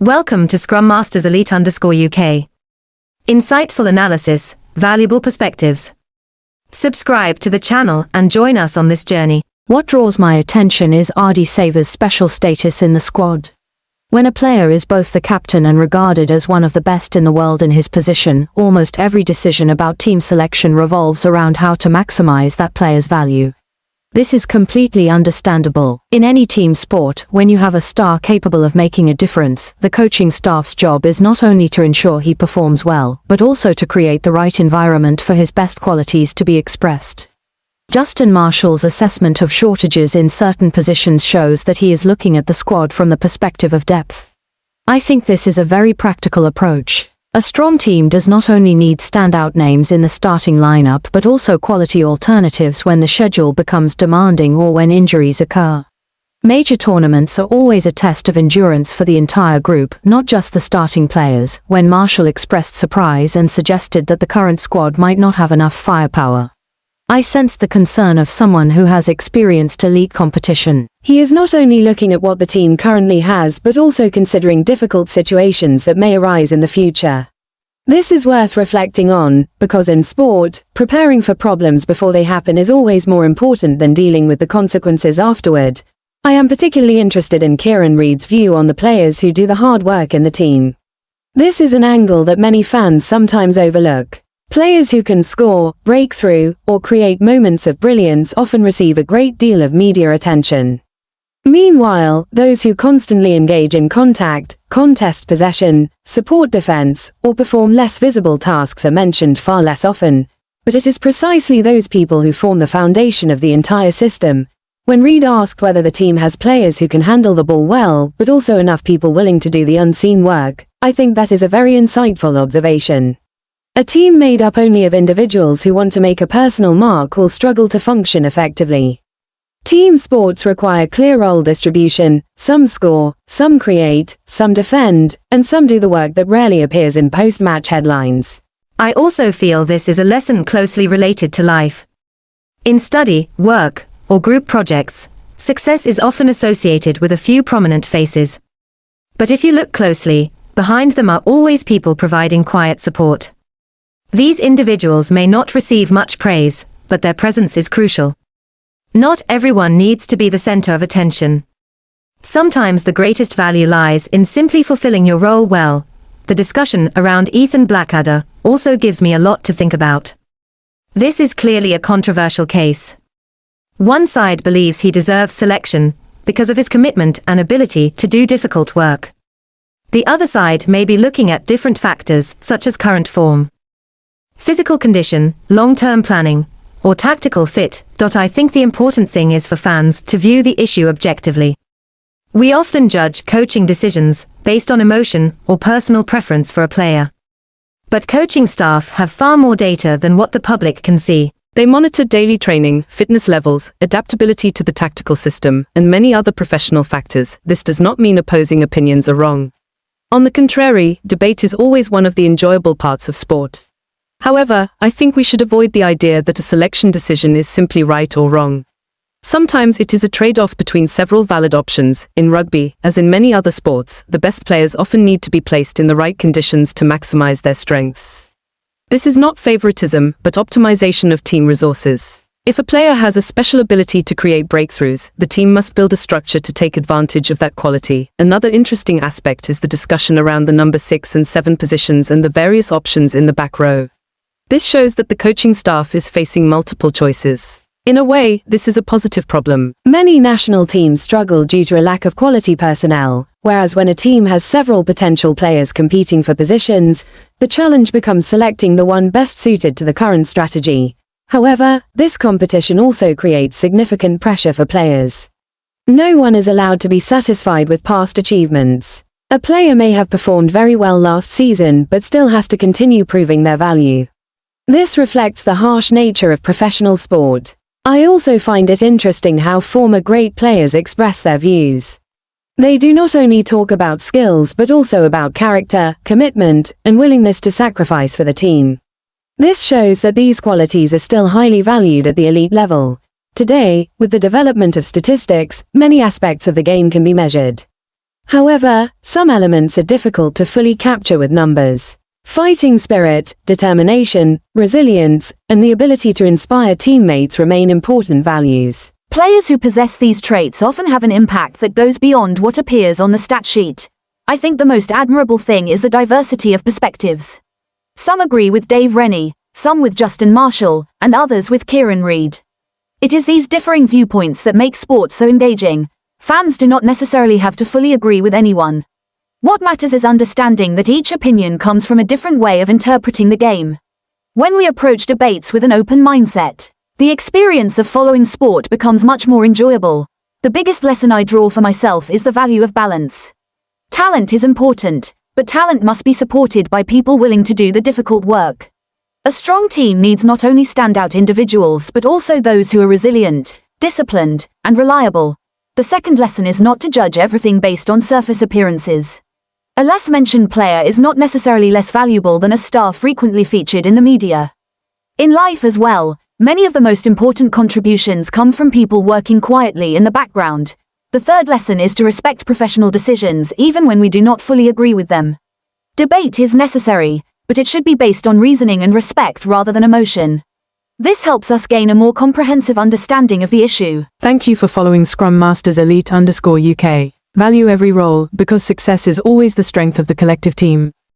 Welcome to Scrum Masters Elite_UK. Insightful analysis, valuable perspectives. Subscribe to the channel and join us on this journey. What draws my attention is Ardie Savea's special status in the squad. When a player is both the captain and regarded as one of the best in the world in his position, almost every decision about team selection revolves around how to maximize that player's value. This is completely understandable. In any team sport, when you have a star capable of making a difference, the coaching staff's job is not only to ensure he performs well, but also to create the right environment for his best qualities to be expressed. Justin Marshall's assessment of shortages in certain positions shows that he is looking at the squad from the perspective of depth. I think this is a very practical approach. A strong team does not only need standout names in the starting lineup but also quality alternatives when the schedule becomes demanding or when injuries occur. Major tournaments are always a test of endurance for the entire group, not just the starting players. When Marshall expressed surprise and suggested that the current squad might not have enough firepower, I sensed the concern of someone who has experienced elite competition. He is not only looking at what the team currently has but also considering difficult situations that may arise in the future. This is worth reflecting on, because in sport, preparing for problems before they happen is always more important than dealing with the consequences afterward. I am particularly interested in Kieran Reid's view on the players who do the hard work in the team. This is an angle that many fans sometimes overlook. Players who can score, break through, or create moments of brilliance often receive a great deal of media attention. Meanwhile, those who constantly engage in contact, contest possession, support defense, or perform less visible tasks are mentioned far less often. But it is precisely those people who form the foundation of the entire system. When Reid asked whether the team has players who can handle the ball well, but also enough people willing to do the unseen work, I think that is a very insightful observation. A team made up only of individuals who want to make a personal mark will struggle to function effectively. Team sports require clear role distribution. Some score, some create, some defend, and some do the work that rarely appears in post-match headlines. I also feel this is a lesson closely related to life. In study, work, or group projects, success is often associated with a few prominent faces. But if you look closely, behind them are always people providing quiet support. These individuals may not receive much praise, but their presence is crucial. Not everyone needs to be the center of attention. Sometimes the greatest value lies in simply fulfilling your role well. The discussion around Ethan Blackadder also gives me a lot to think about. This is clearly a controversial case. One side believes he deserves selection because of his commitment and ability to do difficult work. The other side may be looking at different factors such as current form, physical condition, long-term planning, or tactical fit. I think the important thing is for fans to view the issue objectively. We often judge coaching decisions based on emotion or personal preference for a player. But coaching staff have far more data than what the public can see. They monitor daily training, fitness levels, adaptability to the tactical system, and many other professional factors. This does not mean opposing opinions are wrong. On the contrary, debate is always one of the enjoyable parts of sport. However, I think we should avoid the idea that a selection decision is simply right or wrong. Sometimes it is a trade-off between several valid options. In rugby, as in many other sports, the best players often need to be placed in the right conditions to maximize their strengths. This is not favoritism, but optimization of team resources. If a player has a special ability to create breakthroughs, the team must build a structure to take advantage of that quality. Another interesting aspect is the discussion around the number 6 and 7 positions and the various options in the back row. This shows that the coaching staff is facing multiple choices. In a way, this is a positive problem. Many national teams struggle due to a lack of quality personnel, whereas when a team has several potential players competing for positions, the challenge becomes selecting the one best suited to the current strategy. However, this competition also creates significant pressure for players. No one is allowed to be satisfied with past achievements. A player may have performed very well last season but still has to continue proving their value. This reflects the harsh nature of professional sport. I also find it interesting how former great players express their views. They do not only talk about skills but also about character, commitment, and willingness to sacrifice for the team. This shows that these qualities are still highly valued at the elite level. Today, with the development of statistics, many aspects of the game can be measured. However, some elements are difficult to fully capture with numbers. Fighting spirit, determination, resilience, and the ability to inspire teammates remain important values. Players who possess these traits often have an impact that goes beyond what appears on the stat sheet. I think the most admirable thing is the diversity of perspectives. Some agree with Dave Rennie, some with Justin Marshall, and others with Kieran Reid. It is these differing viewpoints that make sports so engaging. Fans do not necessarily have to fully agree with anyone. What matters is understanding that each opinion comes from a different way of interpreting the game. When we approach debates with an open mindset, the experience of following sport becomes much more enjoyable. The biggest lesson I draw for myself is the value of balance. Talent is important, but talent must be supported by people willing to do the difficult work. A strong team needs not only standout individuals but also those who are resilient, disciplined, and reliable. The second lesson is not to judge everything based on surface appearances. A less mentioned player is not necessarily less valuable than a star frequently featured in the media. In life as well, many of the most important contributions come from people working quietly in the background. The third lesson is to respect professional decisions even when we do not fully agree with them. Debate is necessary, but it should be based on reasoning and respect rather than emotion. This helps us gain a more comprehensive understanding of the issue. Thank you for following Scrum Masters Elite _UK. Value every role, because success is always the strength of the collective team.